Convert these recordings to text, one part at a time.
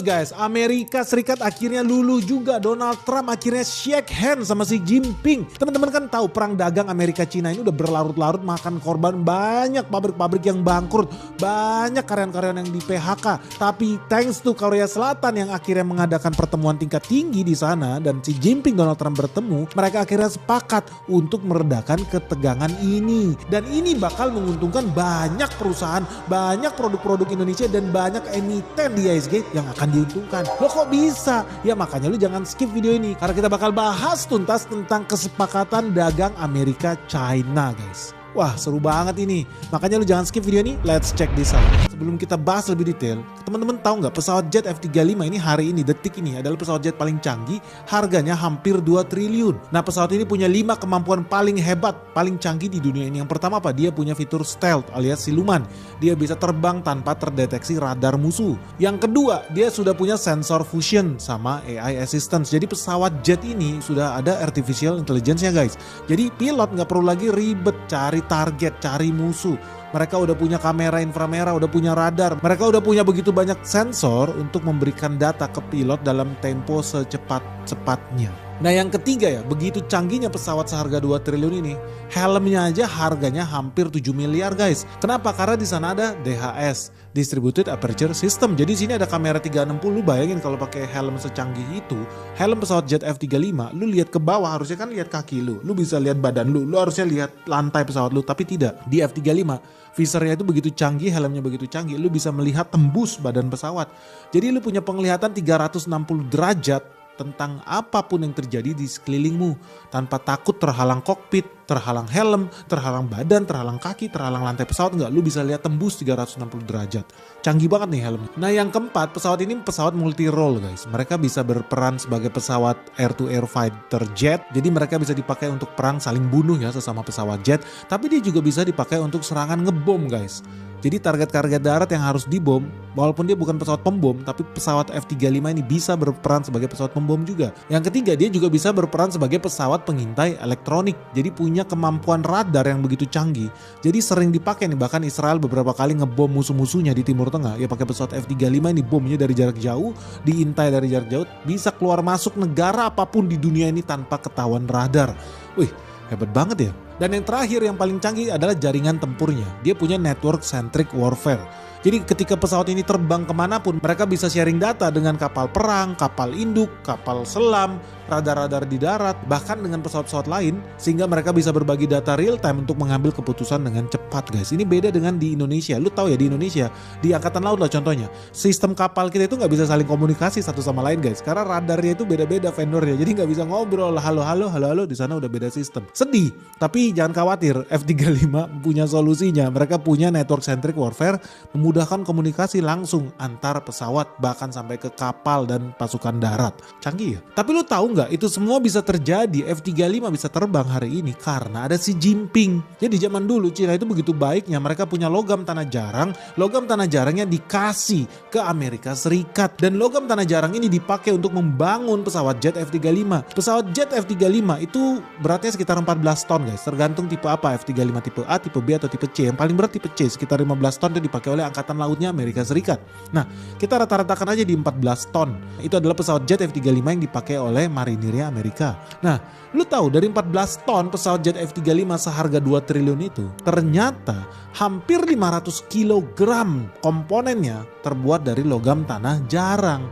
Guys, Amerika Serikat akhirnya luluh juga. Donald Trump akhirnya shake hand sama Xi Jinping. Teman-teman kan tahu perang dagang Amerika Cina ini udah berlarut-larut, makan korban banyak, pabrik-pabrik yang bangkrut, banyak karyawan-karyawan yang di PHK. Tapi thanks to Korea Selatan yang akhirnya mengadakan pertemuan tingkat tinggi di sana dan Xi Jinping Donald Trump bertemu, mereka akhirnya sepakat untuk meredakan ketegangan ini. Dan ini bakal menguntungkan banyak perusahaan, banyak produk-produk Indonesia dan banyak emiten di ISG yang akan diuntungkan. Lo kok bisa? Ya makanya lu jangan skip video ini karena kita bakal bahas tuntas tentang kesepakatan dagang Amerika China, guys. Wah, seru banget ini. Makanya lu jangan skip video ini. Let's check this out. Sebelum kita bahas lebih detail, teman-teman tahu nggak pesawat jet F-35 ini hari ini, detik ini adalah pesawat jet paling canggih, harganya hampir 2 triliun. Nah, pesawat ini punya 5 kemampuan paling hebat, paling canggih di dunia ini. Yang pertama apa? Dia punya fitur stealth alias siluman. Dia bisa terbang tanpa terdeteksi radar musuh. Yang kedua, dia sudah punya sensor fusion sama AI assistance. Jadi pesawat jet ini sudah ada artificial intelligence-nya, guys. Jadi pilot nggak perlu lagi ribet cari target, cari musuh. Mereka udah punya kamera inframerah, udah punya radar. Mereka udah punya begitu banyak sensor untuk memberikan data ke pilot dalam tempo secepat-cepatnya. Nah yang ketiga ya, begitu canggihnya pesawat seharga 2 triliun ini, helmnya aja harganya hampir 7 miliar guys. Kenapa? Karena di sana ada DHS, Distributed Aperture System. Jadi sini ada kamera 360, lu bayangin kalau pakai helm secanggih itu, helm pesawat jet F-35, lu lihat ke bawah harusnya kan lihat kaki lu bisa lihat badan lu harusnya lihat lantai pesawat lu, tapi tidak. Di F-35, visornya itu begitu canggih, helmnya begitu canggih, lu bisa melihat tembus badan pesawat. Jadi lu punya penglihatan 360 derajat tentang apapun yang terjadi di sekelilingmu tanpa takut terhalang kokpit, terhalang helm, terhalang badan, terhalang kaki, terhalang lantai pesawat. Enggak, lu bisa lihat tembus 360 derajat. Canggih banget nih helmnya. Nah yang keempat, pesawat ini pesawat multi role guys. Mereka bisa berperan sebagai pesawat air-to-air fighter jet. Jadi mereka bisa dipakai untuk perang saling bunuh ya sesama pesawat jet. Tapi dia juga bisa dipakai untuk serangan ngebom guys. Jadi target-target darat yang harus dibom, walaupun dia bukan pesawat pembom, tapi pesawat F-35 ini bisa berperan sebagai pesawat pembom juga. Yang ketiga, dia juga bisa berperan sebagai pesawat pengintai elektronik. Jadi punya kemampuan radar yang begitu canggih. Jadi sering dipakai nih, bahkan Israel beberapa kali ngebom musuh-musuhnya di Timur Tengah. Ya pakai pesawat F-35 ini, bomnya dari jarak jauh, diintai dari jarak jauh, bisa keluar masuk negara apapun di dunia ini tanpa ketahuan radar. Wih, hebat banget ya. Dan yang terakhir yang paling canggih adalah jaringan tempurnya. Dia punya network centric warfare. Jadi ketika pesawat ini terbang kemanapun, mereka bisa sharing data dengan kapal perang, kapal induk, kapal selam, radar-radar di darat, bahkan dengan pesawat-pesawat lain, sehingga mereka bisa berbagi data real time untuk mengambil keputusan dengan cepat guys. Ini beda dengan di Indonesia. Lu tahu ya di Indonesia, di Angkatan Laut lah contohnya, sistem kapal kita itu nggak bisa saling komunikasi satu sama lain guys, karena radarnya itu beda-beda vendornya, jadi nggak bisa ngobrol, halo, di sana udah beda sistem. Sedih, tapi jangan khawatir, F-35 punya solusinya. Mereka punya network centric warfare, memudahkan komunikasi langsung antar pesawat, bahkan sampai ke kapal dan pasukan darat. Canggih ya? Tapi lu tahu nggak, itu semua bisa terjadi, F-35 bisa terbang hari ini karena ada Xi Jinping. Jadi zaman dulu Cina itu begitu baiknya, mereka punya logam tanah jarang. Logam tanah jarangnya dikasih ke Amerika Serikat. Dan logam tanah jarang ini dipakai untuk membangun pesawat jet F-35. Pesawat jet F-35 itu beratnya sekitar 14 ton guys. Tergantung tipe apa, F-35 tipe A, tipe B, atau tipe C. Yang paling berat tipe C, sekitar 15 ton itu dipakai oleh Angkatan Lautnya Amerika Serikat. Nah, kita rata-ratakan aja di 14 ton. Itu adalah pesawat jet F-35 yang dipakai oleh marinirnya Amerika. Nah, lu tahu dari 14 ton pesawat jet F-35 seharga 2 triliun itu, ternyata hampir 500 kilogram komponennya terbuat dari logam tanah jarang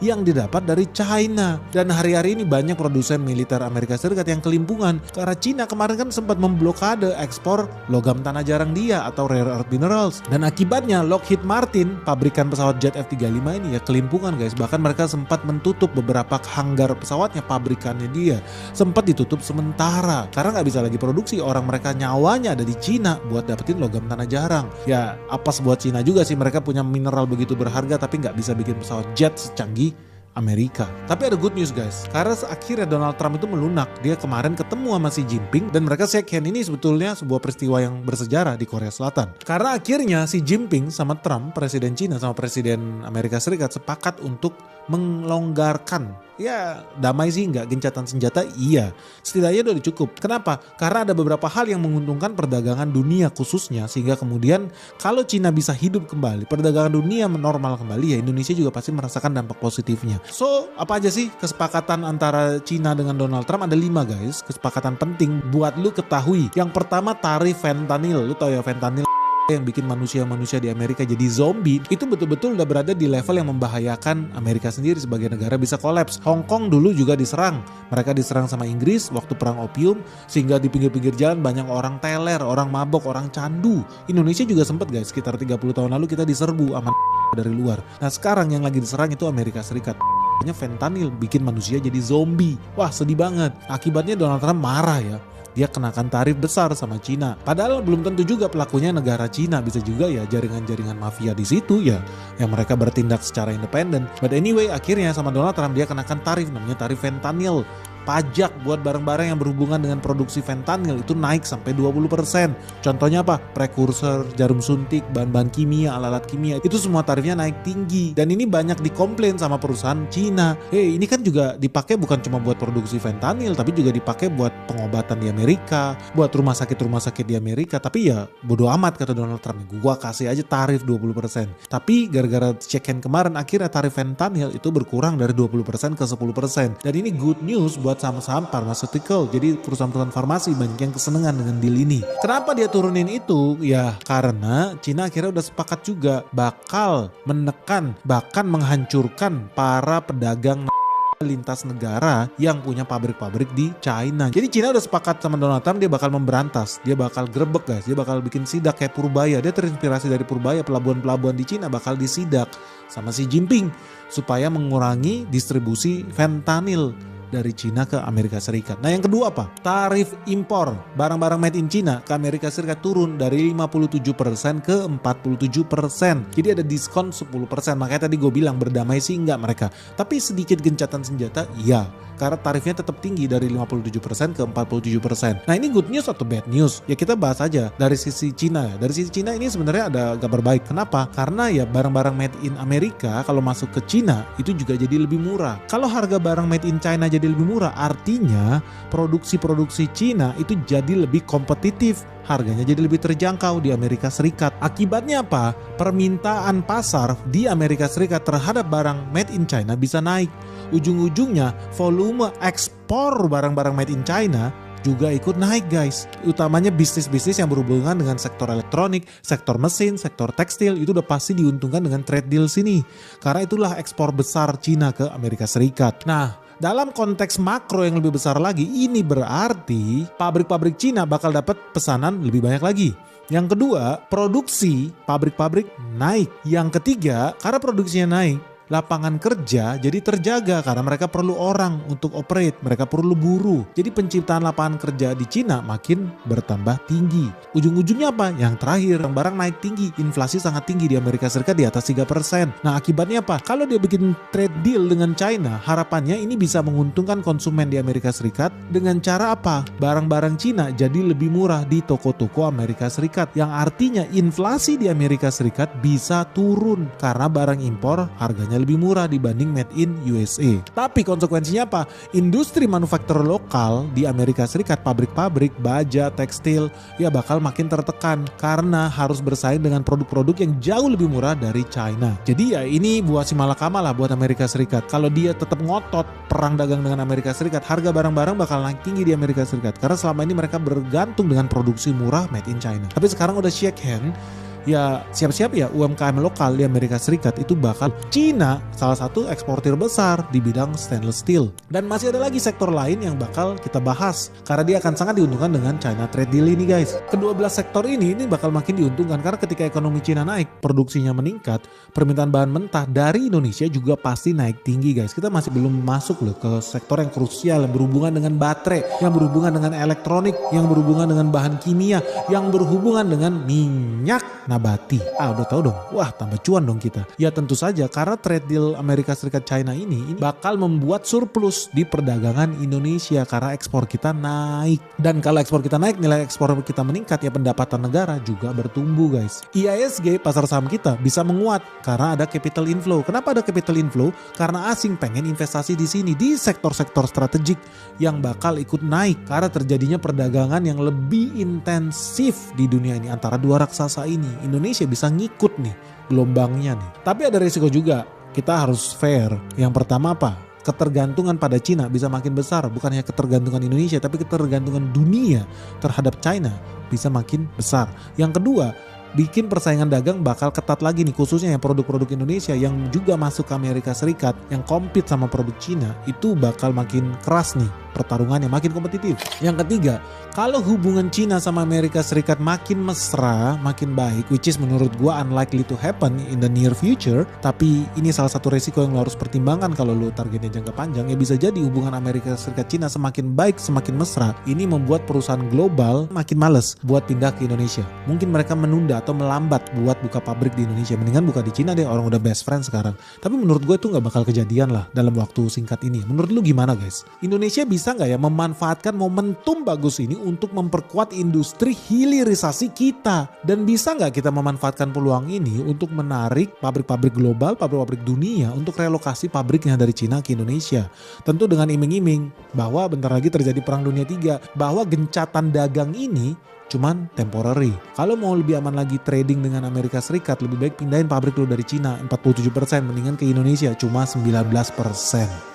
yang didapat dari China. Dan hari-hari ini banyak produsen militer Amerika Serikat yang kelimpungan karena China kemarin kan sempat memblokade ekspor logam tanah jarang dia atau rare earth minerals. Dan akibatnya Lockheed Martin, pabrikan pesawat jet F-35 ini ya kelimpungan guys. Bahkan mereka sempat menutup beberapa hanggar pesawatnya, pabrikannya dia sempat ditutup sementara karena nggak bisa lagi produksi. Orang mereka nyawanya ada di China buat dapetin logam tanah jarang. Ya apes buat China juga sih, mereka punya mineral begitu berharga tapi nggak bisa bikin pesawat jet secanggih Amerika. Tapi ada good news guys, karena akhirnya Donald Trump itu melunak. Dia kemarin ketemu sama Xi Jinping dan mereka shake hand. Ini sebetulnya sebuah peristiwa yang bersejarah di Korea Selatan. Karena akhirnya Xi Jinping sama Trump, presiden Cina sama presiden Amerika Serikat sepakat untuk melonggarkan. Ya damai sih enggak, gencatan senjata iya. Setidaknya udah cukup. Kenapa? Karena ada beberapa hal yang menguntungkan perdagangan dunia khususnya. Sehingga kemudian kalau Cina bisa hidup kembali, perdagangan dunia normal kembali, ya Indonesia juga pasti merasakan dampak positifnya. So apa aja sih kesepakatan antara Cina dengan Donald Trump? Ada 5 guys, kesepakatan penting buat lu ketahui. Yang pertama tarif fentanyl. Lu tahu ya fentanyl yang bikin manusia-manusia di Amerika jadi zombie, itu betul-betul udah berada di level yang membahayakan Amerika sendiri sebagai negara bisa kolaps. Hong Kong dulu juga diserang. Mereka diserang sama Inggris waktu perang opium, sehingga di pinggir-pinggir jalan banyak orang teler, orang mabok, orang candu. Indonesia juga sempat guys, sekitar 30 tahun lalu kita diserbu sama dari luar. Nah sekarang yang lagi diserang itu Amerika Serikat. Fentanyl bikin manusia jadi zombie. Wah sedih banget. Akibatnya Donald Trump marah ya. Dia kenakan tarif besar sama Cina. Padahal belum tentu juga pelakunya negara Cina, bisa juga ya jaringan-jaringan mafia di situ ya, yang mereka bertindak secara independen. But anyway, akhirnya sama Donald Trump dia kenakan tarif, namanya tarif fentanyl. Pajak buat barang-barang yang berhubungan dengan produksi fentanyl itu naik sampai 20%. Contohnya apa? Prekursor, jarum suntik, bahan-bahan kimia, alat-alat kimia, itu semua tarifnya naik tinggi. Dan ini banyak dikomplain sama perusahaan Cina. Ini kan juga dipakai bukan cuma buat produksi fentanyl, tapi juga dipakai buat pengobatan di Amerika, buat rumah sakit di Amerika. Tapi ya bodo amat kata Donald Trump, gua kasih aja tarif 20%. Tapi gara-gara check hand kemarin, akhirnya tarif fentanyl itu berkurang dari 20% ke 10%. Dan ini good news buat saham-saham pharmaceutical. Jadi perusahaan-perusahaan farmasi banyak yang kesenangan dengan deal ini. Kenapa dia turunin itu? Ya karena Cina akhirnya udah sepakat juga bakal menekan, bahkan menghancurkan para pedagang lintas negara yang punya pabrik-pabrik di China. Jadi Cina udah sepakat sama Donald Trump, dia bakal memberantas, dia bakal grebek guys, dia bakal bikin sidak kayak Purbaya. Dia terinspirasi dari Purbaya, pelabuhan-pelabuhan di Cina bakal disidak sama Xi Jinping supaya mengurangi distribusi fentanyl dari Cina ke Amerika Serikat. Nah yang kedua apa? Tarif impor barang-barang made in China ke Amerika Serikat turun dari 57% ke 47%. Jadi ada diskon 10%. Makanya tadi gue bilang berdamai sih enggak mereka. Tapi sedikit gencatan senjata iya. Karena tarifnya tetap tinggi dari 57% ke 47%. Nah ini good news atau bad news? Ya kita bahas aja dari sisi Cina ya. Dari sisi Cina ini sebenarnya ada kabar baik. Kenapa? Karena ya barang-barang made in Amerika kalau masuk ke Cina itu juga jadi lebih murah. Kalau harga barang made in China jadi lebih murah, artinya produksi-produksi Cina itu jadi lebih kompetitif. Harganya jadi lebih terjangkau di Amerika Serikat. Akibatnya apa? Permintaan pasar di Amerika Serikat terhadap barang made in China bisa naik. Ujung-ujungnya volume ekspor barang-barang made in China juga ikut naik guys. Utamanya bisnis-bisnis yang berhubungan dengan sektor elektronik, sektor mesin, sektor tekstil itu udah pasti diuntungkan dengan trade deal sini. Karena itulah ekspor besar Cina ke Amerika Serikat. Nah, dalam konteks makro yang lebih besar lagi, ini berarti pabrik-pabrik Cina bakal dapat pesanan lebih banyak lagi. Yang kedua, produksi pabrik-pabrik naik. Yang ketiga, karena produksinya naik, lapangan kerja jadi terjaga karena mereka perlu orang untuk operate, mereka perlu buruh. Jadi penciptaan lapangan kerja di Cina makin bertambah tinggi. Ujung-ujungnya apa? Yang terakhir, barang naik tinggi, inflasi sangat tinggi di Amerika Serikat di atas 3%. Nah akibatnya apa? Kalau dia bikin trade deal dengan China, harapannya ini bisa menguntungkan konsumen di Amerika Serikat dengan cara apa? Barang-barang Cina jadi lebih murah di toko-toko Amerika Serikat, yang artinya inflasi di Amerika Serikat bisa turun karena barang impor harganya lebih murah dibanding made in USA. Tapi konsekuensinya apa? Industri manufaktur lokal di Amerika Serikat, pabrik-pabrik, baja, tekstil, ya bakal makin tertekan karena harus bersaing dengan produk-produk yang jauh lebih murah dari China. Jadi ya ini buat si malakama lah buat Amerika Serikat. Kalau dia tetap ngotot perang dagang dengan Amerika Serikat, harga barang-barang bakal naik tinggi di Amerika Serikat. Karena selama ini mereka bergantung dengan produksi murah made in China. Tapi sekarang udah shake hand, ya siap-siap ya UMKM lokal di Amerika Serikat itu bakal Cina salah satu eksportir besar di bidang stainless steel. Dan masih ada lagi sektor lain yang bakal kita bahas karena dia akan sangat diuntungkan dengan China trade deal ini guys. Kedua belas sektor ini bakal makin diuntungkan karena ketika ekonomi Cina naik, produksinya meningkat, permintaan bahan mentah dari Indonesia juga pasti naik tinggi guys. Kita masih belum masuk loh ke sektor yang krusial yang berhubungan dengan baterai, yang berhubungan dengan elektronik, yang berhubungan dengan bahan kimia, yang berhubungan dengan minyak. nabati. Udah tahu dong, wah tambah cuan dong kita. Ya tentu saja karena trade deal Amerika Serikat China ini bakal membuat surplus di perdagangan Indonesia karena ekspor kita naik. Dan kalau ekspor kita naik, nilai ekspor kita meningkat, ya pendapatan negara juga bertumbuh guys. IISG, pasar saham kita bisa menguat karena ada capital inflow. Kenapa ada capital inflow? Karena asing pengen investasi di sini, di sektor-sektor strategik yang bakal ikut naik karena terjadinya perdagangan yang lebih intensif di dunia ini antara dua raksasa ini. Indonesia bisa ngikut nih gelombangnya nih. Tapi ada risiko juga, kita harus fair. Yang pertama apa? Ketergantungan pada Cina bisa makin besar. Bukan hanya ketergantungan Indonesia, tapi ketergantungan dunia terhadap China bisa makin besar. Yang kedua, bikin persaingan dagang bakal ketat lagi nih, khususnya yang produk-produk Indonesia yang juga masuk ke Amerika Serikat yang compete sama produk Cina, itu bakal makin keras nih, pertarungannya makin kompetitif. Yang ketiga, kalau hubungan Cina sama Amerika Serikat makin mesra, makin baik, which is menurut gua unlikely to happen in the near future, tapi ini salah satu resiko yang lo harus pertimbangkan kalau lo targetnya jangka panjang, ya bisa jadi hubungan Amerika Serikat Cina semakin baik, semakin mesra, ini membuat perusahaan global makin males buat pindah ke Indonesia. Mungkin mereka menunda atau melambat buat buka pabrik di Indonesia. Mendingan buka di Cina deh, orang udah best friend sekarang. Tapi menurut gue itu gak bakal kejadian lah dalam waktu singkat ini. Menurut lu gimana guys? Indonesia bisa gak ya memanfaatkan momentum bagus ini untuk memperkuat industri hilirisasi kita? Dan bisa gak kita memanfaatkan peluang ini untuk menarik pabrik-pabrik global, pabrik-pabrik dunia untuk relokasi pabriknya dari Cina ke Indonesia? Tentu dengan iming-iming bahwa bentar lagi terjadi perang dunia 3, bahwa gencatan dagang ini cuman temporary. Kalau mau lebih aman lagi trading dengan Amerika Serikat, lebih baik pindahin pabrik lo dari Cina 47%, mendingan ke Indonesia cuma 19%.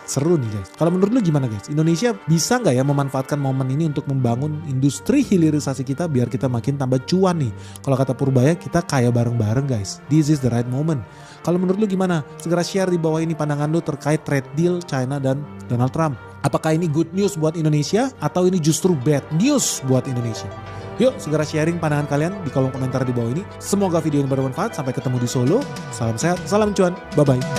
Seru nih guys. Kalau menurut lu gimana guys? Indonesia bisa nggak ya memanfaatkan momen ini untuk membangun industri hilirisasi kita biar kita makin tambah cuan nih? Kalau kata Purbaya, kita kaya bareng-bareng guys. This is the right moment. Kalau menurut lu gimana? Segera share di bawah ini pandangan lu terkait trade deal China dan Donald Trump. Apakah ini good news buat Indonesia atau ini justru bad news buat Indonesia? Yuk segera sharing pandangan kalian di kolom komentar di bawah ini. Semoga video ini bermanfaat. Sampai ketemu di Solo. Salam sehat, salam cuan. Bye-bye.